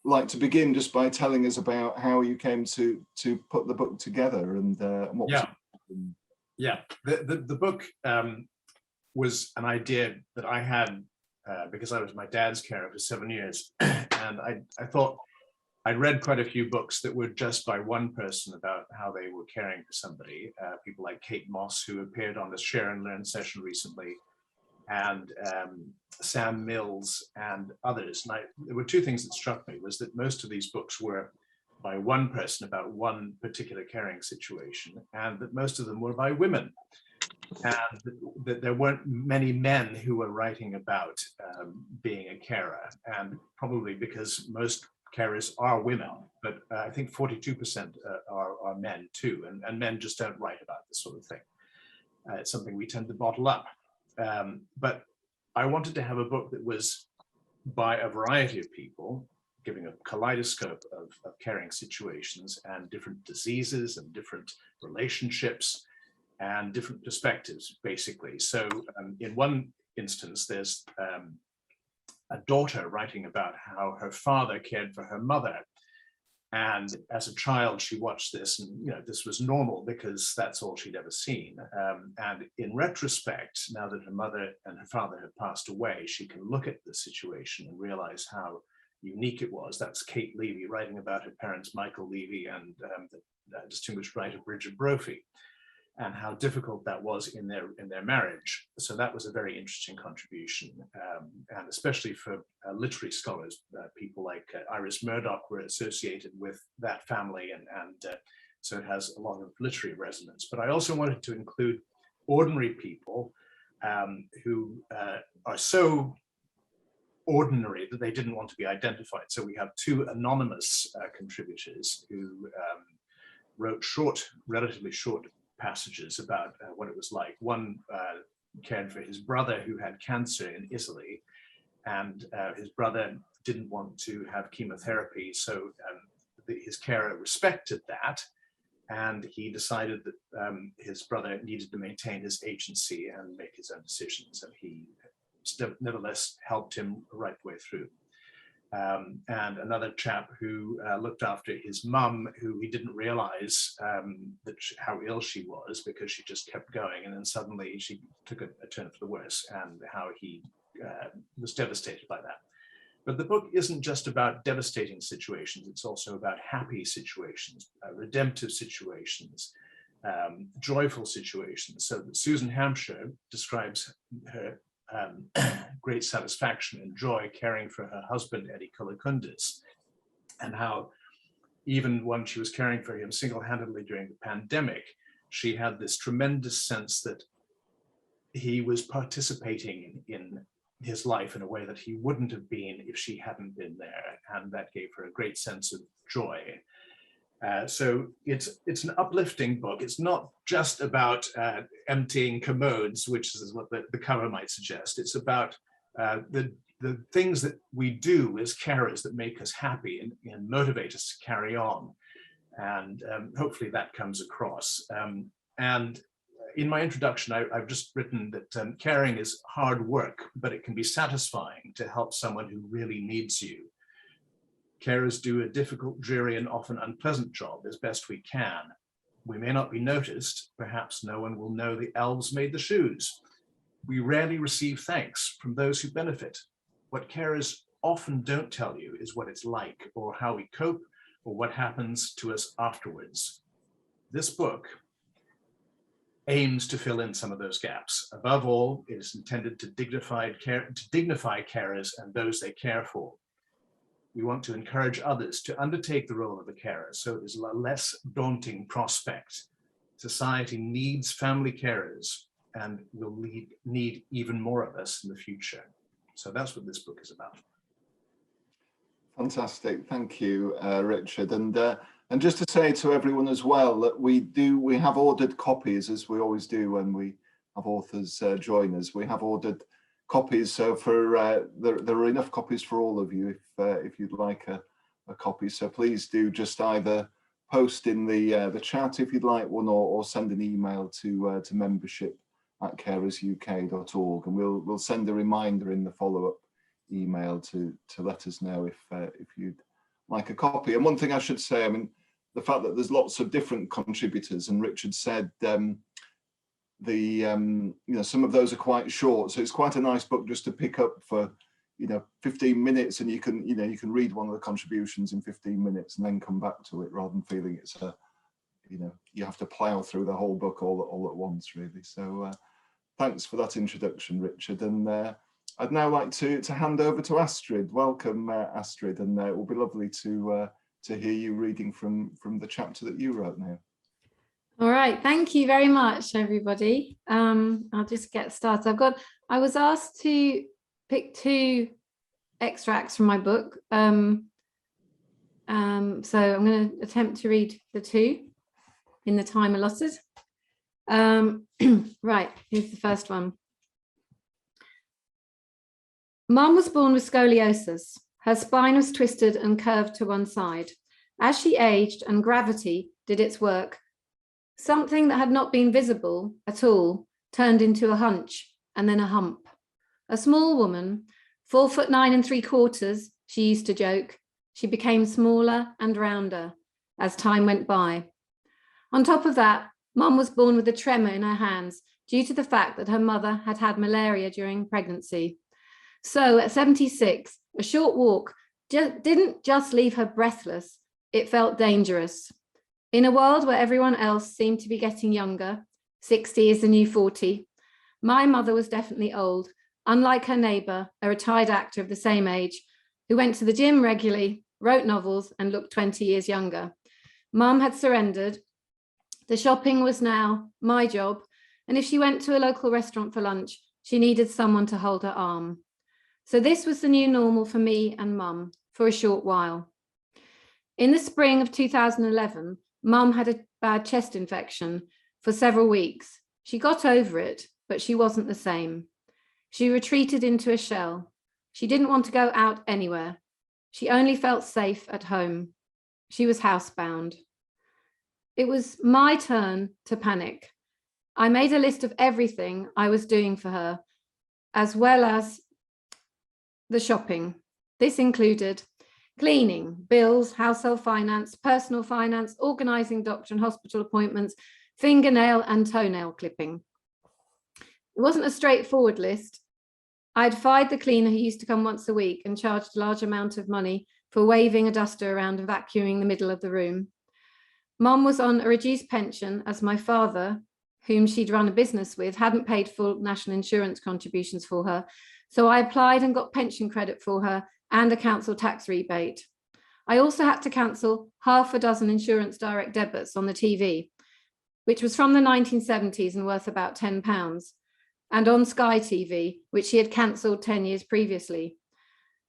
like to begin just by telling us about how you came to put the book together and what was Yeah. Yeah, the book was an idea that I had because I was my dad's carer for 7 years. And I thought I'd read quite a few books that were just by one person about how they were caring for somebody, people like Kate Moss, who appeared on the Share and Learn session recently, and Sam Mills and others. And there were two things that struck me, was that most of these books were by one person about one particular caring situation, and that most of them were by women. And that there weren't many men who were writing about being a carer, and probably because most carers are women, but I think 42% are men too, and men just don't write about this sort of thing. It's something we tend to bottle up. But I wanted to have a book that was by a variety of people, giving a kaleidoscope of caring situations and different diseases and different relationships and different perspectives, basically. So in one instance, there's a daughter writing about how her father cared for her mother. And as a child, she watched this, and this was normal because that's all she'd ever seen. And in retrospect, now that her mother and her father have passed away, she can look at the situation and realize how unique it was. That's Kate Levy writing about her parents, Michael Levy, and the distinguished writer Bridget Brophy, and how difficult that was in their marriage. So that was a very interesting contribution, and especially for literary scholars, people like Iris Murdoch were associated with that family, and so it has a lot of literary resonance. But I also wanted to include ordinary people who are so ordinary that they didn't want to be identified. So we have two anonymous contributors who wrote relatively short passages about what it was like. One cared for his brother who had cancer in Italy, and his brother didn't want to have chemotherapy, so his carer respected that, and he decided that his brother needed to maintain his agency and make his own decisions, and he nevertheless helped him right the way through. And another chap who looked after his mum, who he didn't realize how ill she was, because she just kept going, and then suddenly she took a turn for the worse, and how he was devastated by that. But the book isn't just about devastating situations, it's also about happy situations, redemptive situations, joyful situations. So that Susan Hampshire describes her great satisfaction and joy caring for her husband, Eddie Kolakundis, and how even when she was caring for him single-handedly during the pandemic, she had this tremendous sense that he was participating in his life in a way that he wouldn't have been if she hadn't been there, and that gave her a great sense of joy. So it's an uplifting book. It's not just about emptying commodes, which is what the cover might suggest. It's about the things that we do as carers that make us happy and motivate us to carry on. And hopefully that comes across. And in my introduction, I've just written that caring is hard work, but it can be satisfying to help someone who really needs you. Carers do a difficult, dreary, and often unpleasant job as best we can. We may not be noticed. Perhaps no one will know the elves made the shoes. We rarely receive thanks from those who benefit. What carers often don't tell you is what it's like, or how we cope, or what happens to us afterwards. This book aims to fill in some of those gaps. Above all, it is intended to dignify carers and those they care for. We want to encourage others to undertake the role of a carer, so it is a less daunting prospect. Society needs family carers and will need even more of us in the future. So that's what this book is about. Fantastic, thank you, Richard. And just to say to everyone as well that we have ordered copies, as we always do when we have authors join us. We have ordered copies, so for there are enough copies for all of you if you'd like a copy. So please do just either post in the chat if you'd like one, or send an email to membership@carersuk.org, and we'll send a reminder in the follow-up email to let us know if you'd like a copy. And one thing I should say, I mean, the fact that there's lots of different contributors, and Richard said some of those are quite short, so it's quite a nice book just to pick up for 15 minutes, and you can read one of the contributions in 15 minutes and then come back to it, rather than feeling it's a you have to plow through the whole book all at once, really. So thanks for that introduction, Richard. And I'd now like to hand over to Astrid. Welcome, Astrid, and it will be lovely to hear you reading from the chapter that you wrote now. All right, thank you very much, everybody. I'll just get started. I was asked to pick 2 extracts from my book. So I'm going to attempt to read the 2 in the time allotted. Right, here's the first one. Mum was born with scoliosis. Her spine was twisted and curved to one side. As she aged and gravity did its work, something that had not been visible at all turned into a hunch and then a hump. A small woman, 4'9 3/4", she used to joke, she became smaller and rounder as time went by. On top of that, Mum was born with a tremor in her hands due to the fact that her mother had had malaria during pregnancy. So at 76, a short walk didn't just leave her breathless, it felt dangerous. In a world where everyone else seemed to be getting younger, 60 is the new 40, my mother was definitely old, unlike her neighbour, a retired actor of the same age, who went to the gym regularly, wrote novels and looked 20 years younger. Mum had surrendered. The shopping was now my job, and if she went to a local restaurant for lunch, she needed someone to hold her arm. So this was the new normal for me and Mum for a short while. In the spring of 2011, Mum had a bad chest infection for several weeks. She got over it, but she wasn't the same. She retreated into a shell. She didn't want to go out anywhere. She only felt safe at home. She was housebound. It was my turn to panic. I made a list of everything I was doing for her, as well as the shopping. This included cleaning, bills, household finance, personal finance, organising doctor and hospital appointments, fingernail and toenail clipping. It wasn't a straightforward list. I'd fired the cleaner who used to come once a week and charged a large amount of money for waving a duster around and vacuuming the middle of the room. Mum was on a reduced pension as my father, whom she'd run a business with, hadn't paid full national insurance contributions for her. So I applied and got pension credit for her and a council tax rebate. I also had to cancel half a dozen insurance direct debits on the TV, which was from the 1970s and worth about £10, and on Sky TV, which she had cancelled 10 years previously.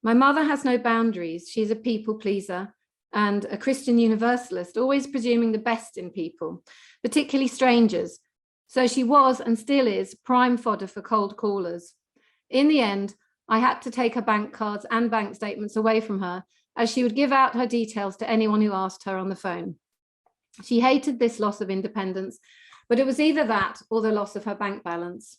My mother has no boundaries. She's a people pleaser and a Christian universalist, always presuming the best in people, particularly strangers. So she was and still is prime fodder for cold callers. In the end, I had to take her bank cards and bank statements away from her, as she would give out her details to anyone who asked her on the phone. She hated this loss of independence, but it was either that or the loss of her bank balance.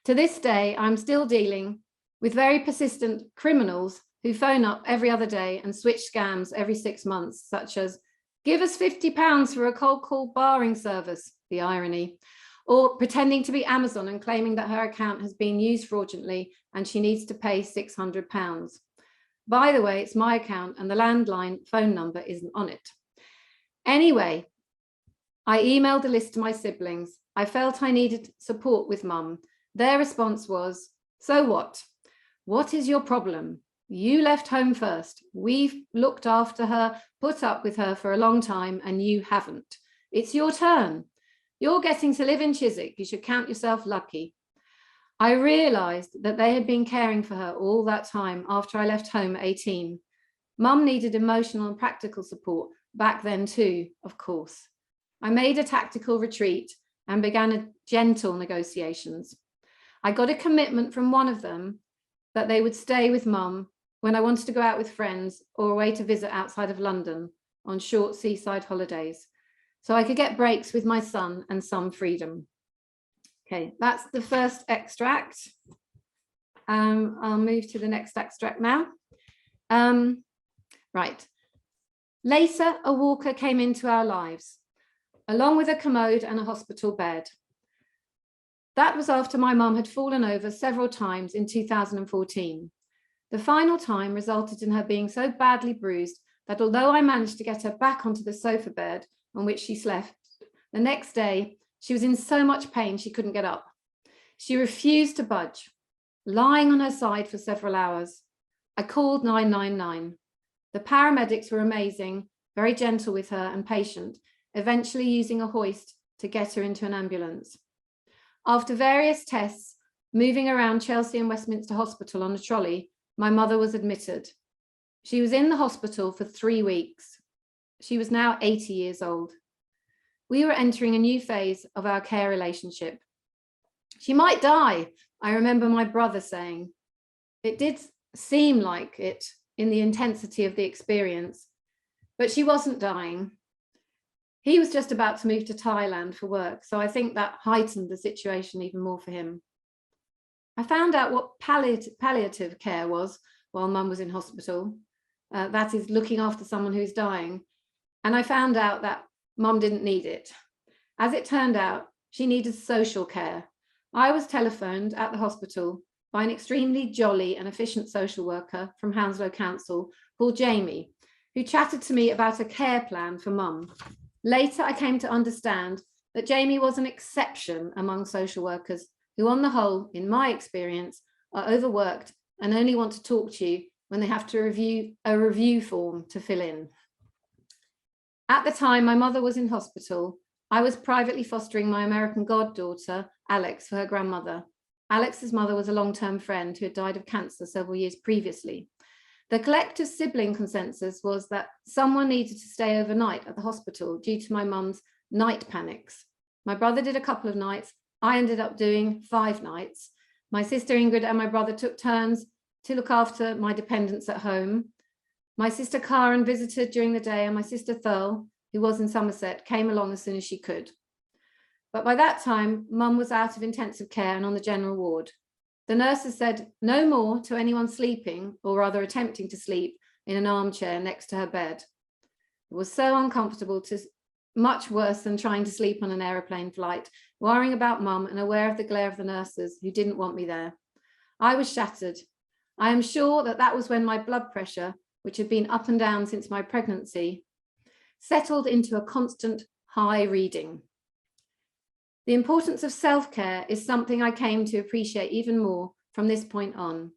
To this day, I'm still dealing with very persistent criminals who phone up every other day and switch scams every 6 months, such as, give us £50 for a cold call barring service, the irony, or pretending to be Amazon and claiming that her account has been used fraudulently and she needs to pay £600. By the way, it's my account and the landline phone number isn't on it. Anyway, I emailed the list to my siblings. I felt I needed support with Mum. Their response was, so what? What is your problem? You left home first. We've looked after her, put up with her for a long time, and you haven't. It's your turn. You're getting to live in Chiswick. You should count yourself lucky. I realised that they had been caring for her all that time after I left home at 18. Mum needed emotional and practical support back then too, of course. I made a tactical retreat and began gentle negotiations. I got a commitment from one of them that they would stay with Mum when I wanted to go out with friends or away to visit outside of London on short seaside holidays, so I could get breaks with my son and some freedom. Okay, that's the first extract. I'll move to the next extract now. Right, Later, a walker came into our lives, along with a commode and a hospital bed. That was after my mum had fallen over several times in 2014. The final time resulted in her being so badly bruised that although I managed to get her back onto the sofa bed on which she slept, the next day she was in so much pain she couldn't get up. She refused to budge, lying on her side for several hours. I called 999. The paramedics were amazing, very gentle with her and patient, eventually using a hoist to get her into an ambulance. After various tests, moving around Chelsea and Westminster Hospital on a trolley, my mother was admitted. She was in the hospital for 3 weeks. She was now 80 years old. We were entering a new phase of our care relationship. She might die, I remember my brother saying. It did seem like it in the intensity of the experience, but she wasn't dying. He was just about to move to Thailand for work, so I think that heightened the situation even more for him. I found out what palliative care was while Mum was in hospital. That is looking after someone who's dying. And I found out that Mum didn't need it. As it turned out, she needed social care. I was telephoned at the hospital by an extremely jolly and efficient social worker from Hounslow Council called Jamie, who chatted to me about a care plan for Mum. Later, I came to understand that Jamie was an exception among social workers who, on the whole, in my experience, are overworked and only want to talk to you when they have to review a review form to fill in. At the time my mother was in hospital, I was privately fostering my American goddaughter, Alex, for her grandmother. Alex's mother was a long-term friend who had died of cancer several years previously. The collective sibling consensus was that someone needed to stay overnight at the hospital due to my mum's night panics. My brother did a couple of nights. I ended up doing 5 nights. My sister Ingrid and my brother took turns to look after my dependents at home. My sister Karen visited during the day, and my sister Thurl, who was in Somerset, came along as soon as she could. But by that time, Mum was out of intensive care and on the general ward. The nurses said no more to anyone sleeping, or rather attempting to sleep, in an armchair next to her bed. It was so uncomfortable, much worse than trying to sleep on an aeroplane flight, worrying about Mum and aware of the glare of the nurses who didn't want me there. I was shattered. I am sure that that was when my blood pressure, which had been up and down since my pregnancy, settled into a constant high reading. The importance of self-care is something I came to appreciate even more from this point on.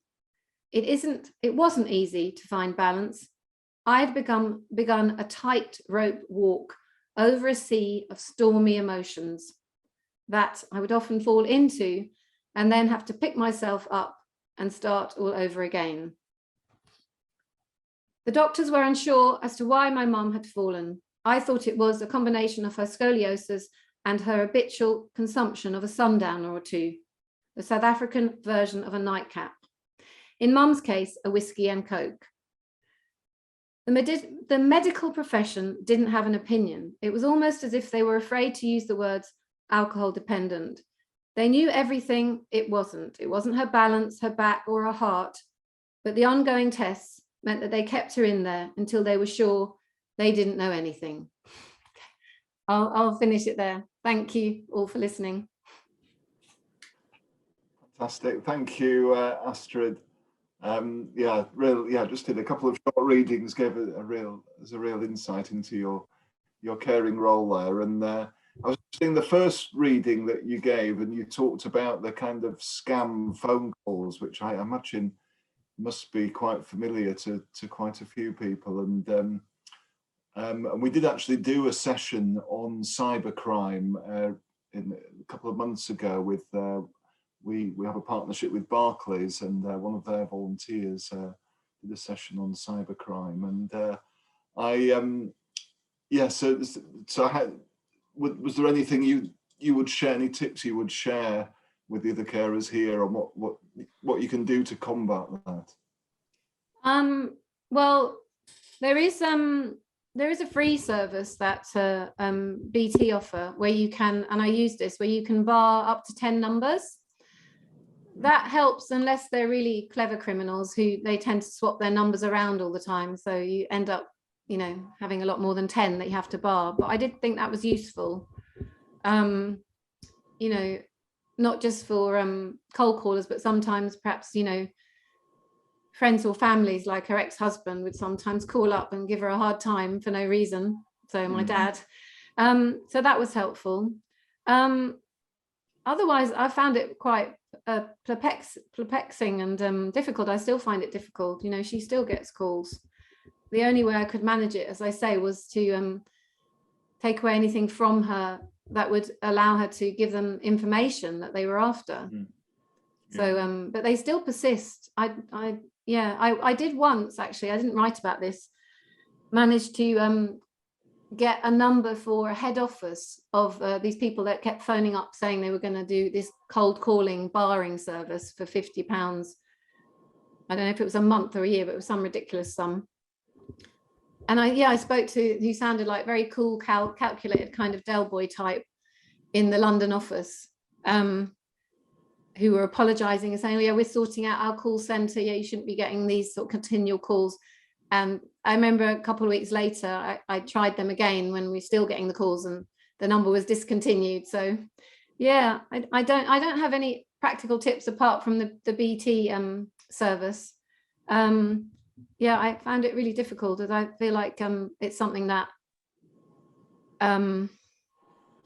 It wasn't easy to find balance. I had begun a tightrope walk over a sea of stormy emotions that I would often fall into and then have to pick myself up and start all over again. The doctors were unsure as to why my mum had fallen. I thought it was a combination of her scoliosis and her habitual consumption of a sundowner or two, the South African version of a nightcap. In Mum's case, a whiskey and Coke. The medical profession didn't have an opinion. It was almost as if they were afraid to use the words alcohol dependent. They knew everything it wasn't. It wasn't her balance, her back, or her heart, but the ongoing tests meant that they kept her in there until they were sure they didn't know anything. I'll finish it there. Thank you all for listening. Fantastic. Thank you, Astrid. Just did a couple of short readings, gave a real insight into your caring role there. And I was seeing the first reading that you gave, and you talked about the kind of scam phone calls, which I imagine must be quite familiar to quite a few people. And we did actually do a session on cybercrime a couple of months ago with we have a partnership with Barclays, and one of their volunteers did a session on cybercrime. And was there anything you would share, any tips you would share with the other carers here on what you can do to combat that? Well, there is a free service that BT offer where you can, and I use this, where you can bar up to 10 numbers. That helps unless they're really clever criminals who they tend to swap their numbers around all the time. So you end up you know, having a lot more than 10 that you have to bar. But I did think that was useful. You know, not just for cold callers, but sometimes perhaps, you know, friends or families like her ex-husband would sometimes call up and give her a hard time for no reason. So my dad. So that was helpful. Otherwise, I found it quite perplexing and difficult. I still find it difficult. You know, she still gets calls. The only way I could manage it, as I say, was to take away anything from her that would allow her to give them information that they were after. So, but they still persist. I did once, actually, I didn't write about this, managed to get a number for a head office of these people that kept phoning up saying they were going to do this cold calling barring service for £50. I don't know if it was a month or a year, but it was some ridiculous sum. And I spoke to who sounded like very cool, calculated kind of Del Boy type in the London office, who were apologizing and saying, oh, yeah, we're sorting out our call center. Yeah, you shouldn't be getting these sort of continual calls. And I remember a couple of weeks later, I tried them again when we're still getting the calls and the number was discontinued. So yeah, I don't have any practical tips apart from the BT service. Yeah, I found it really difficult, as I feel like it's something that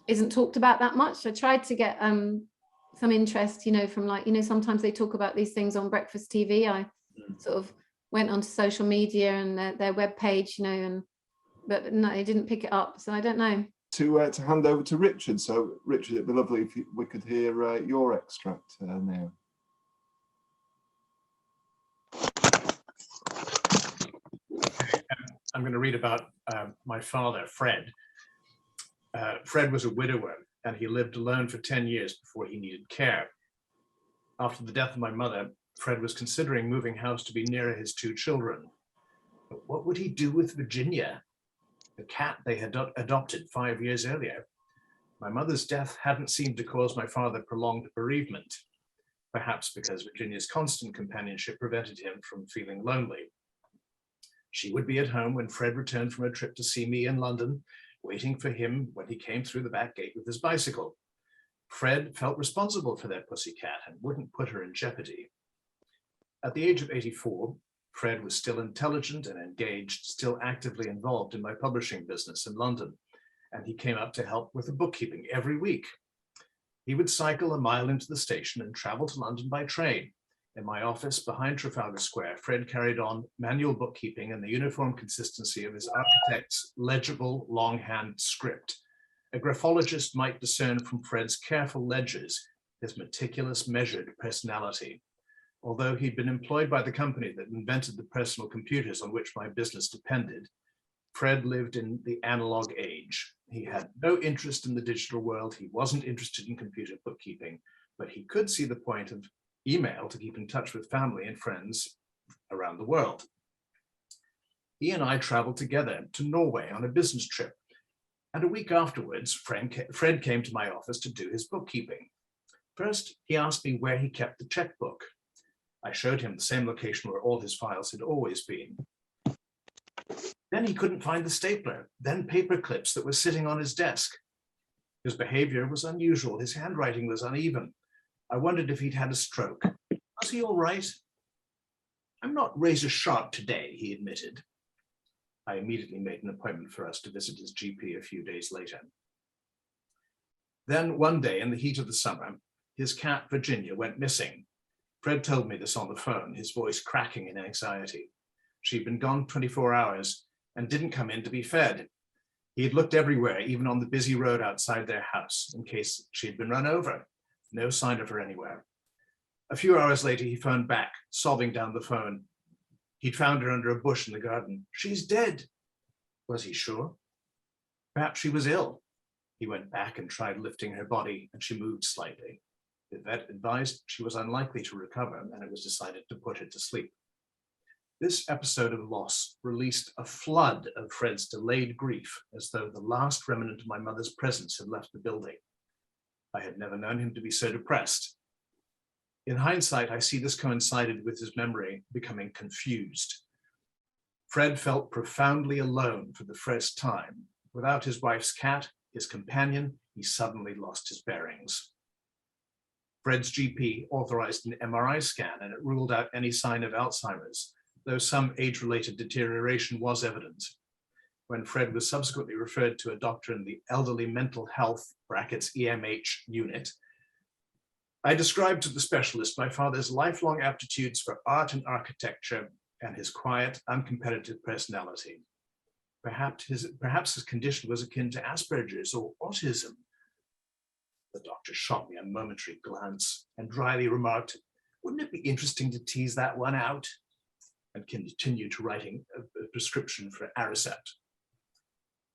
isn't talked about that much. I tried to get some interest, you know, from, like, you know, sometimes they talk about these things on breakfast TV. I sort of went onto social media and their webpage, you know, but no, they didn't pick it up. So I don't know. To hand over to Richard. So Richard, it'd be lovely if we could hear your extract now. I'm going to read about my father, Fred. Fred was a widower, and he lived alone for 10 years before he needed care. After the death of my mother, Fred was considering moving house to be nearer his 2 children. But what would he do with Virginia, the cat they had adopted 5 years earlier? My mother's death hadn't seemed to cause my father prolonged bereavement, perhaps because Virginia's constant companionship prevented him from feeling lonely. She would be at home when Fred returned from a trip to see me in London, waiting for him when he came through the back gate with his bicycle. Fred felt responsible for their pussycat and wouldn't put her in jeopardy. At the age of 84, Fred was still intelligent and engaged, still actively involved in my publishing business in London, and he came up to help with the bookkeeping every week. He would cycle a mile into the station and travel to London by train. In my office behind Trafalgar Square, Fred carried on manual bookkeeping and the uniform consistency of his architect's legible longhand script. A graphologist might discern from Fred's careful ledgers his meticulous, measured personality. Although he'd been employed by the company that invented the personal computers on which my business depended, Fred lived in the analog age. He had no interest in the digital world. He wasn't interested in computer bookkeeping, but he could see the point of email to keep in touch with family and friends around the world. He and I traveled together to Norway on a business trip, and a week afterwards, Fred came to my office to do his bookkeeping. First, he asked me where he kept the checkbook. I showed him the same location where all his files had always been. Then he couldn't find the stapler, then paper clips that were sitting on his desk. His behavior was unusual. His handwriting was uneven. I wondered if he'd had a stroke. Was he all right? I'm not razor sharp today, he admitted. I immediately made an appointment for us to visit his GP a few days later. Then one day in the heat of the summer, his cat Virginia went missing. Fred told me this on the phone, his voice cracking in anxiety. She'd been gone 24 hours and didn't come in to be fed. He had looked everywhere, even on the busy road outside their house, in case she'd been run over. No sign of her anywhere. A few hours later, he phoned back, sobbing down the phone. He'd found her under a bush in the garden. She's dead. Was he sure? Perhaps she was ill. He went back and tried lifting her body, and she moved slightly. The vet advised she was unlikely to recover, and it was decided to put her to sleep. This episode of loss released a flood of Fred's delayed grief, as though the last remnant of my mother's presence had left the building. I had never known him to be so depressed. In hindsight, I see this coincided with his memory becoming confused. Fred felt profoundly alone for the first time. Without his wife's cat, his companion, he suddenly lost his bearings. Fred's GP authorized an MRI scan and it ruled out any sign of Alzheimer's, though some age-related deterioration was evident. When Fred was subsequently referred to a doctor in the Elderly Mental Health (EMH) unit, I described to the specialist my father's lifelong aptitudes for art and architecture and his quiet, uncompetitive personality. Perhaps his condition was akin to Asperger's or autism. The doctor shot me a momentary glance and dryly remarked, "Wouldn't it be interesting to tease that one out?" and continued to writing a prescription for Aricept.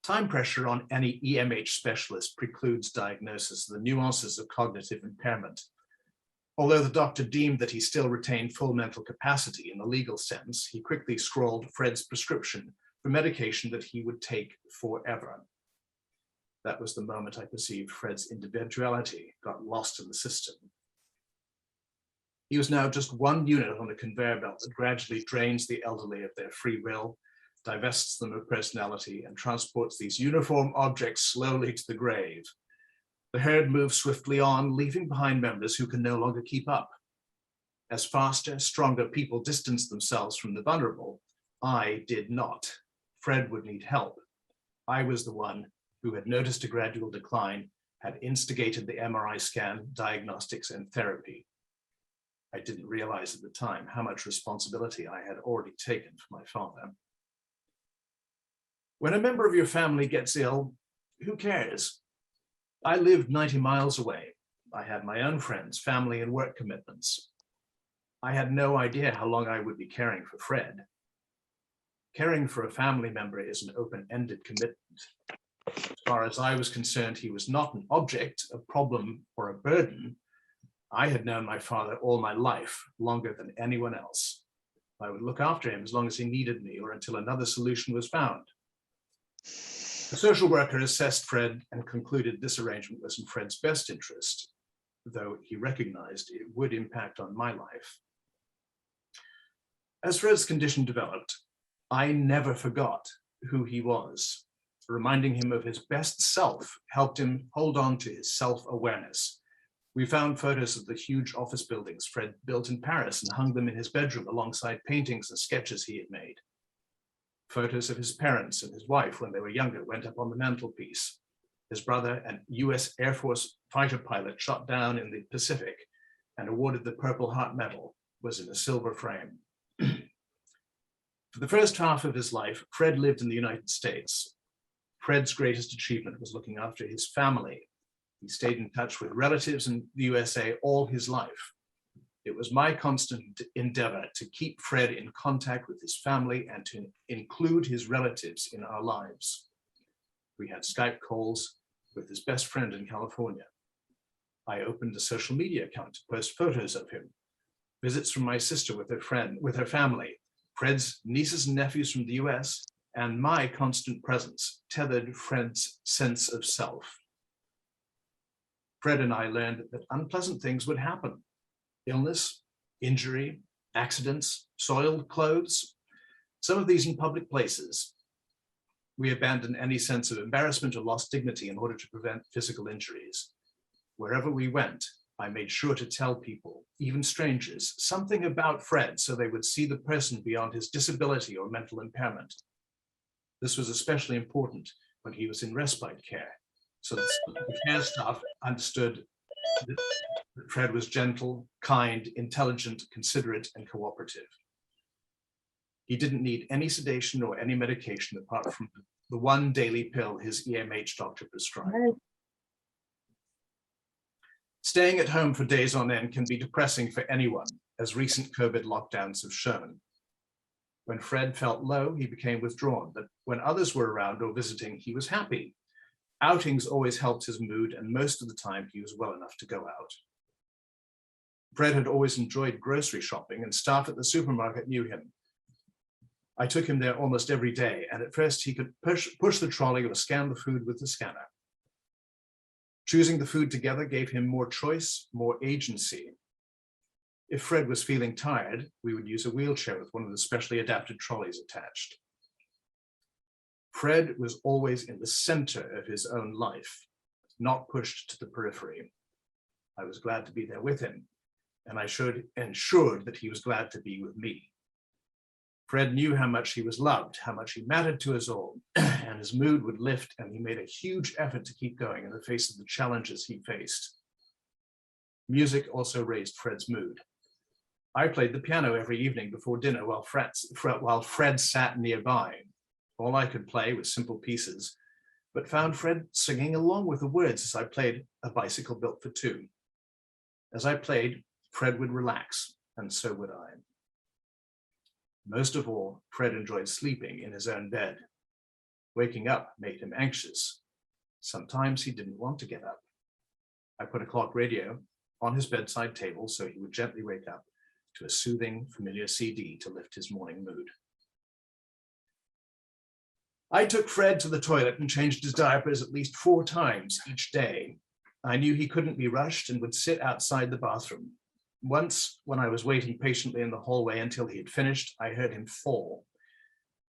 Time pressure on any EMH specialist precludes diagnosis of the nuances of cognitive impairment. Although the doctor deemed that he still retained full mental capacity in the legal sense, he quickly scrawled Fred's prescription for medication that he would take forever. That was the moment I perceived Fred's individuality got lost in the system. He was now just one unit on a conveyor belt that gradually drains the elderly of their free will, divests them of personality, and transports these uniform objects slowly to the grave. The herd moves swiftly on, leaving behind members who can no longer keep up. As faster, stronger people distance themselves from the vulnerable, I did not. Fred would need help. I was the one who had noticed a gradual decline, had instigated the MRI scan, diagnostics, and therapy. I didn't realize at the time how much responsibility I had already taken for my father. When a member of your family gets ill, who cares? I lived 90 miles away. I had my own friends, family, and work commitments. I had no idea how long I would be caring for Fred. Caring for a family member is an open-ended commitment. As far as I was concerned, he was not an object, a problem, or a burden. I had known my father all my life, longer than anyone else. I would look after him as long as he needed me or until another solution was found. The social worker assessed Fred and concluded this arrangement was in Fred's best interest, though he recognized it would impact on my life. As Fred's condition developed, I never forgot who he was. Reminding him of his best self helped him hold on to his self-awareness. We found photos of the huge office buildings Fred built in Paris and hung them in his bedroom alongside paintings and sketches he had made. Photos of his parents and his wife when they were younger went up on the mantelpiece. His brother, an US Air Force fighter pilot shot down in the Pacific and awarded the Purple Heart Medal, was in a silver frame. For the first half of his life, Fred lived in the United States. Fred's greatest achievement was looking after his family. He stayed in touch with relatives in the USA all his life. It was my constant endeavor to keep Fred in contact with his family and to include his relatives in our lives. We had Skype calls with his best friend in California. I opened a social media account to post photos of him, visits from my sister with her family, Fred's nieces and nephews from the US, and my constant presence tethered Fred's sense of self. Fred and I learned that unpleasant things would happen. Illness, injury, accidents, soiled clothes, some of these in public places. We abandoned any sense of embarrassment or lost dignity in order to prevent physical injuries. Wherever we went, I made sure to tell people, even strangers, something about Fred so they would see the person beyond his disability or mental impairment. This was especially important when he was in respite care, so that the care staff understood that Fred was gentle, kind, intelligent, considerate, and cooperative. He didn't need any sedation or any medication apart from the one daily pill his EMH doctor prescribed. Staying at home for days on end can be depressing for anyone, as recent COVID lockdowns have shown. When Fred felt low, he became withdrawn, but when others were around or visiting, he was happy. Outings always helped his mood, and most of the time he was well enough to go out. Fred had always enjoyed grocery shopping, and staff at the supermarket knew him. I took him there almost every day, and at first he could push the trolley or scan the food with the scanner. Choosing the food together gave him more choice, more agency. If Fred was feeling tired, we would use a wheelchair with one of the specially adapted trolleys attached. Fred was always in the center of his own life, not pushed to the periphery. I was glad to be there with him, and I ensured that he was glad to be with me. Fred knew how much he was loved, how much he mattered to us all, and his mood would lift, and he made a huge effort to keep going in the face of the challenges he faced. Music also raised Fred's mood. I played the piano every evening before dinner while Fred sat nearby. All I could play was simple pieces, but found Fred singing along with the words as I played A Bicycle Built for Two. As I played, Fred would relax, and so would I. Most of all, Fred enjoyed sleeping in his own bed. Waking up made him anxious. Sometimes he didn't want to get up. I put a clock radio on his bedside table so he would gently wake up to a soothing, familiar CD to lift his morning mood. I took Fred to the toilet and changed his diapers at least 4 times each day. I knew he couldn't be rushed and would sit outside the bathroom. Once, when I was waiting patiently in the hallway until he had finished, I heard him fall.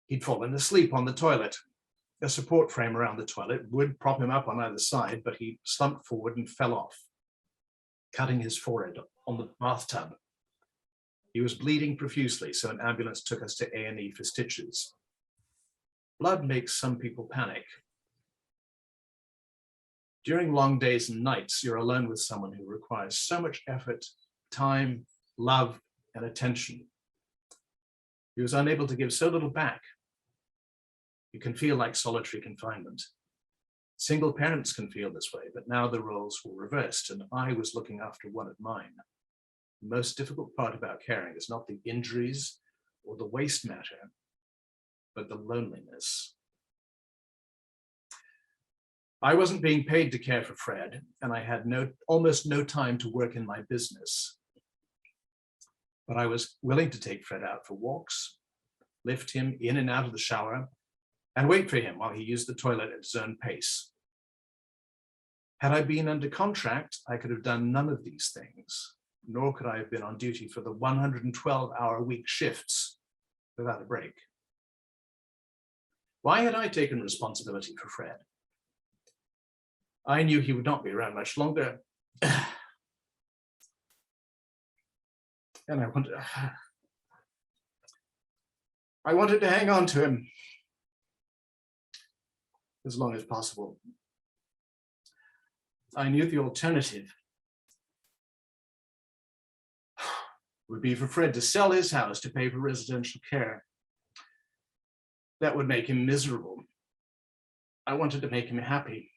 He'd fallen asleep on the toilet. A support frame around the toilet would prop him up on either side, but he slumped forward and fell off, cutting his forehead on the bathtub. He was bleeding profusely, so an ambulance took us to A&E for stitches. Blood makes some people panic. During long days and nights, you're alone with someone who requires so much effort, time, love, and attention. He was unable to give so little back. You can feel like solitary confinement. Single parents can feel this way, but now the roles were reversed, and I was looking after one of mine. The most difficult part about caring is not the injuries or the waste matter, but the loneliness. I wasn't being paid to care for Fred, and I had almost no time to work in my business. But I was willing to take Fred out for walks, lift him in and out of the shower, and wait for him while he used the toilet at his own pace. Had I been under contract, I could have done none of these things, nor could I have been on duty for the 112-hour-week shifts without a break. Why had I taken responsibility for Fred? I knew he would not be around much longer. And I wanted to hang on to him as long as possible. I knew the alternative would be for Fred to sell his house to pay for residential care. That would make him miserable. I wanted to make him happy.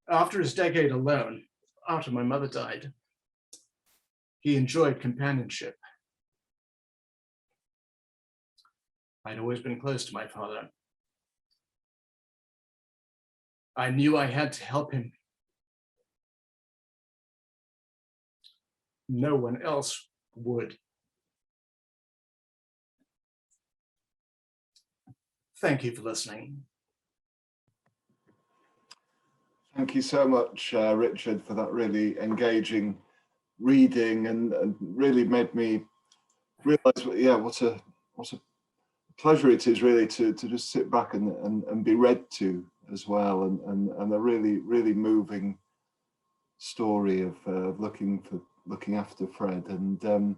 After his decade alone, after my mother died, he enjoyed companionship. I'd always been close to my father. I knew I had to help him. No one else would. Thank you for listening. Thank you so much, Richard, for that really engaging reading, and really made me realize, what a pleasure it is really to just sit back and be read to as well, and a really moving story of looking after Fred. And